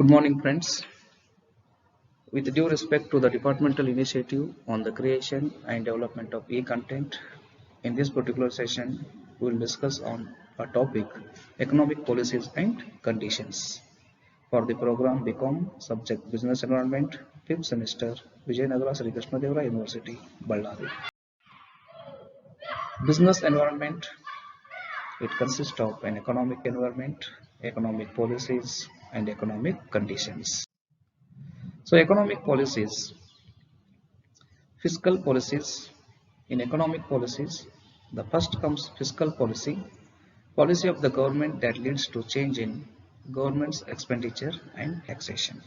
Good morning, friends. With due respect to the departmental initiative on the creation and development of e-content, in this particular session, we will discuss on a topic, economic policies and conditions. For the program BCom, subject Business Environment, 5th semester, Vijayanagara Sri Krishnadevara University, Ballari. Business environment, it consists of an economic environment, economic policies, and economic conditions. So economic policies, fiscal policies. In economic policies, the first comes fiscal policy, policy of the government that leads to change in government's expenditure and taxation.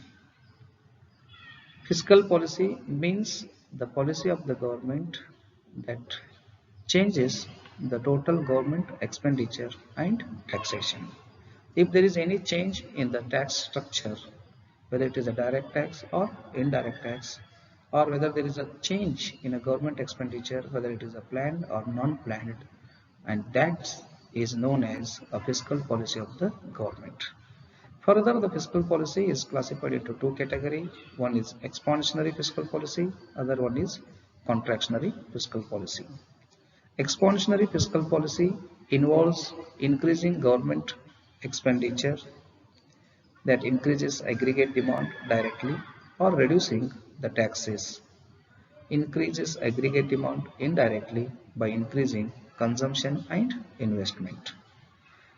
Fiscal policy means the policy of the government that changes the total government expenditure and taxation. If there is any change in the tax structure, whether it is a direct tax or indirect tax, or whether there is a change in a government expenditure, whether it is a planned or non-planned, and that is known as a fiscal policy of the government. Further, the fiscal policy is classified into two categories. One is expansionary fiscal policy, other one is contractionary fiscal policy. Expansionary fiscal policy involves increasing government expenditure that increases aggregate demand directly, or reducing the taxes increases aggregate demand indirectly by increasing consumption and investment.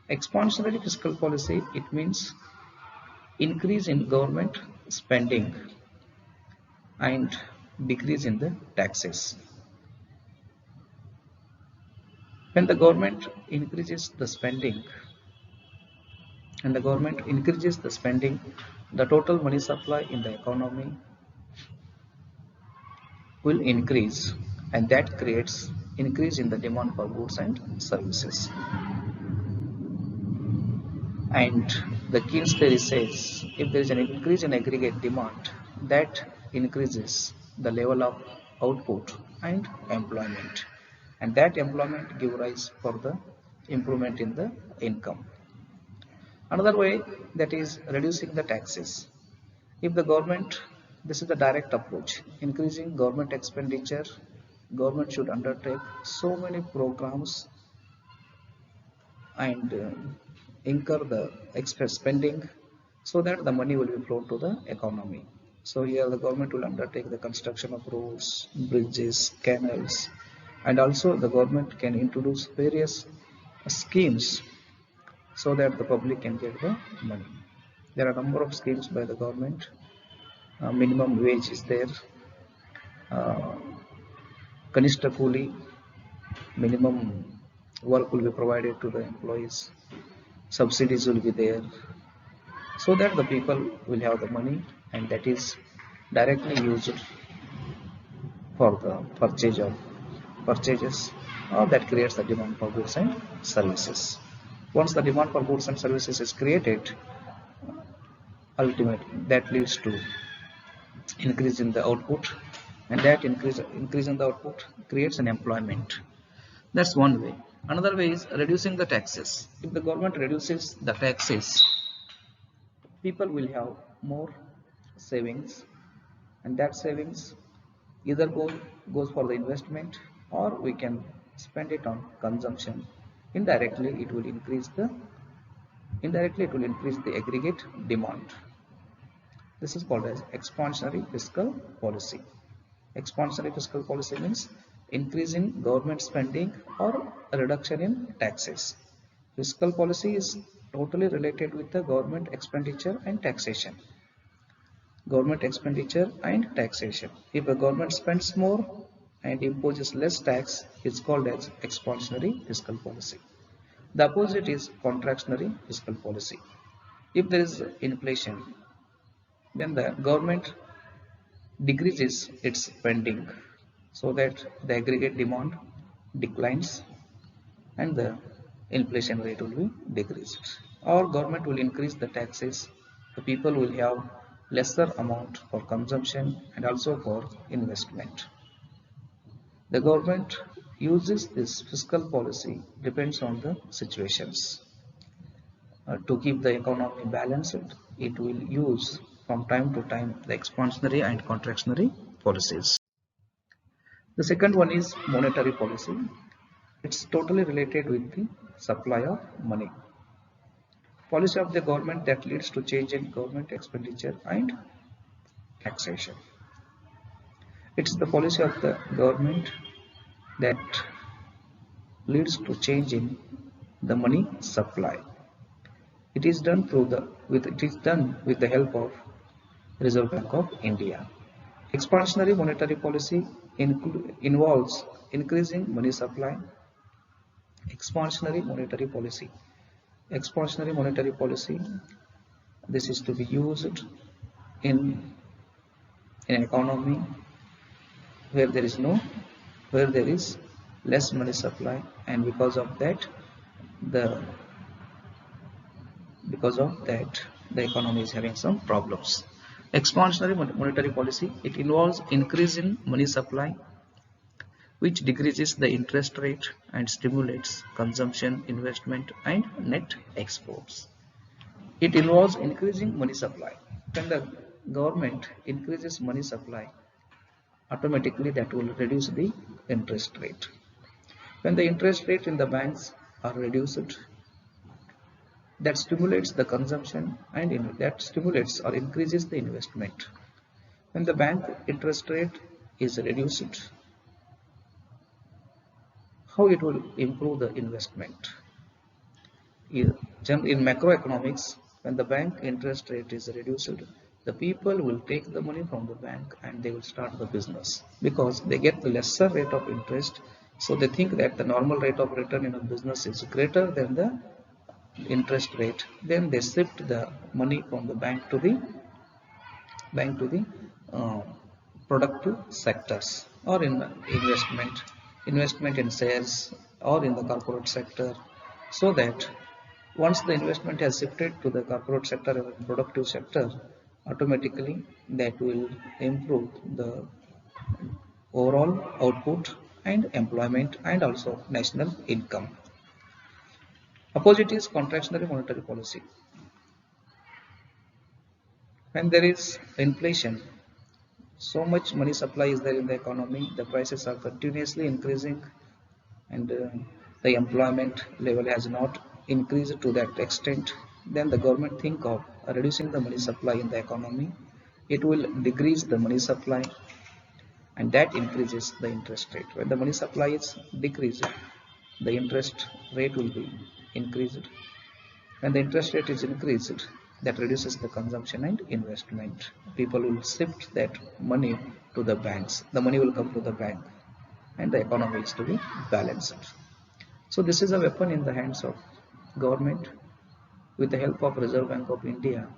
Expansionary fiscal policy, it means increase in government spending and decrease in the taxes. When the government increases the spending the total money supply in the economy will increase, and that creates increase in the demand for goods and services. And the Keynes theory says if there is an increase in aggregate demand, that increases the level of output and employment, and that employment gives rise for the improvement in the income. Another way, that is reducing the taxes. If the government, this is the direct approach, increasing government expenditure, government should undertake so many programs and incur the extra spending so that the money will be flown to the economy. So here the government will undertake the construction of roads, bridges, canals, and also the government can introduce various schemes so that the public can get the money. There are a number of schemes by the government. Minimum wage is there, Kanishta Kuli, minimum work will be provided to the employees, subsidies will be there, so that the people will have the money, and that is directly used for the purchases, or that creates the demand for goods and services. Once the demand for goods and services is created, ultimately that leads to increase in the output, and that increase in the output creates an employment. That's one way. Another way is reducing the taxes. If the government reduces the taxes, people will have more savings, and that savings either goes for the investment, or we can spend it on consumption. Indirectly it will increase the aggregate demand. This is called as expansionary fiscal policy. Expansionary fiscal policy means increase in government spending or a reduction in taxes. Fiscal policy is totally related with the government expenditure and taxation. Government expenditure and taxation. If a government spends more and imposes less tax, it's called as expansionary fiscal policy. The opposite is contractionary fiscal policy. If there is inflation, then the government decreases its spending so that the aggregate demand declines and the inflation rate will be decreased. Or government will increase the taxes, the people will have lesser amount for consumption and also for investment. The government uses this fiscal policy depends on the situations. to keep the economy balanced, it will use from time to time the expansionary and contractionary policies. The second one is monetary policy. It's totally related with the supply of money. Policy of the government that leads to change in government expenditure and taxation. It's the policy of the government that leads to change in the money supply. It is done with the help of Reserve Bank of India. Expansionary monetary policy involves increasing money supply. Expansionary monetary policy. Expansionary monetary policy. This is to be used in an economy where there is less money supply, and because of that the economy is having some problems. Expansionary monetary policy, it involves increase in money supply, which decreases the interest rate and stimulates consumption, investment and net exports. It involves increasing money supply. When the government increases money supply, automatically that will reduce the interest rate. When the interest rate in the banks are reduced, that stimulates the consumption and that stimulates or increases the investment. When the bank interest rate is reduced, how it will improve the investment? In macroeconomics, when the bank interest rate is reduced, the people will take the money from the bank and they will start the business because they get the lesser rate of interest. So they think that the normal rate of return in a business is greater than the interest rate. Then they shift the money from the bank to the productive sectors or in investment in shares or in the corporate sector, so that once the investment has shifted to the corporate sector or productive sector, automatically that will improve the overall output and employment and also national income. Opposite is contractionary monetary policy. When there is inflation, so much money supply is there in the economy, the prices are continuously increasing and the employment level has not increased to that extent, then the government think of reducing the money supply in the economy. It will decrease the money supply and that increases the interest rate. When the money supply is decreased, the interest rate will be increased. When the interest rate is increased, that reduces the consumption and investment. People will shift that money to the banks. The money will come to the bank and the economy is to be balanced. So this is a weapon in the hands of government. With the help of Reserve Bank of India,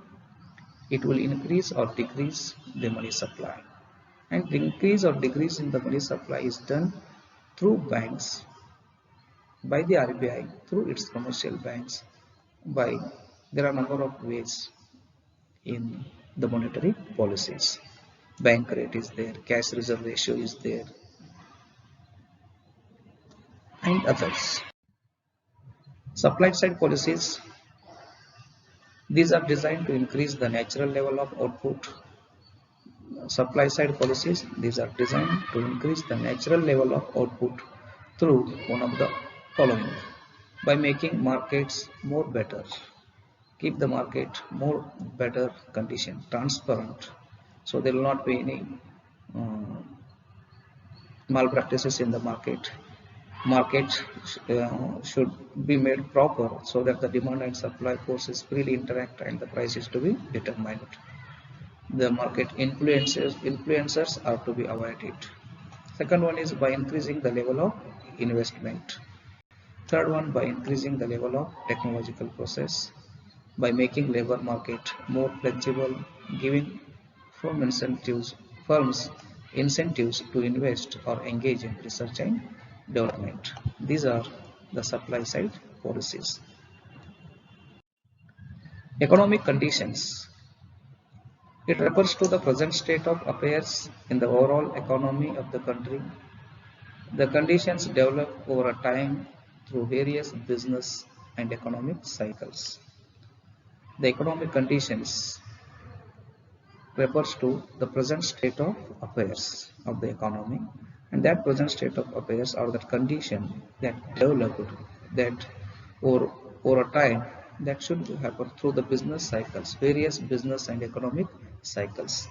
it will increase or decrease the money supply. And the increase or decrease in the money supply is done through banks, by the RBI, through its commercial banks, there are a number of ways in the monetary policies. Bank rate is there, cash reserve ratio is there, and others. Supply side policies, these are designed to increase the natural level of output. Supply side policies, these are designed to increase the natural level of output through one of the following: by making markets more better, keep the market more better condition, transparent, so there will not be any malpractices in the market. Market should be made proper so that the demand and supply forces freely interact and the price is to be determined. The market influencers are to be avoided. Second one is by increasing the level of investment. Third one, by increasing the level of technological process, by making labor market more flexible, giving firms incentives to invest or engage in research and development. These are the supply side policies. Economic conditions. It refers to the present state of affairs in the overall economy of the country. The conditions develop over a time through various business and economic cycles. The economic conditions refers to the present state of affairs of the economy, and that present state of affairs or that condition that developed that or over a time that should happen through the business cycles, various business and economic cycles.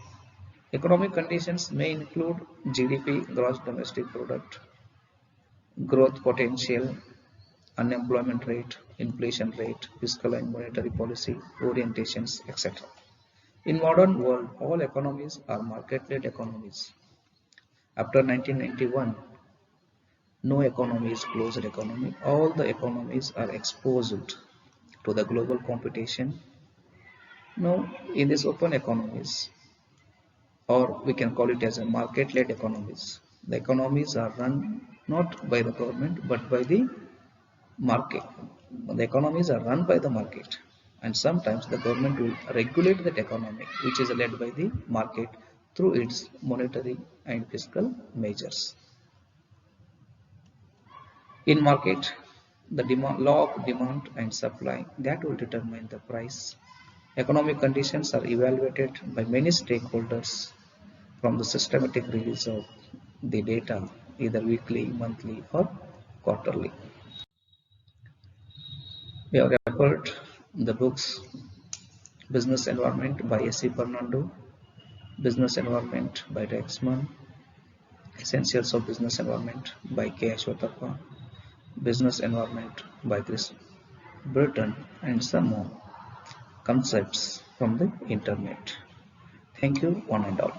Economic conditions may include GDP, gross domestic product, growth potential, unemployment rate, inflation rate, fiscal and monetary policy, orientations, etc. In modern world, all economies are market-led economies. After 1991, no economy is closed economy. All the economies are exposed to the global competition. Now, in these open economies, or we can call it as a market-led economies, the economies are run not by the government but by the market. The economies are run by the market, and sometimes the government will regulate that economy, which is led by the market through its monetary and fiscal measures. In market, the law of demand and supply that will determine the price. Economic conditions are evaluated by many stakeholders from the systematic release of the data either weekly, monthly, or quarterly. We have referred the books Business Environment by S.C. Fernando, Business Environment by Rexman, Essentials of Business Environment by K. Ashwatthappa, Business Environment by Chris Burton, and some more concepts from the internet. Thank you, one and all.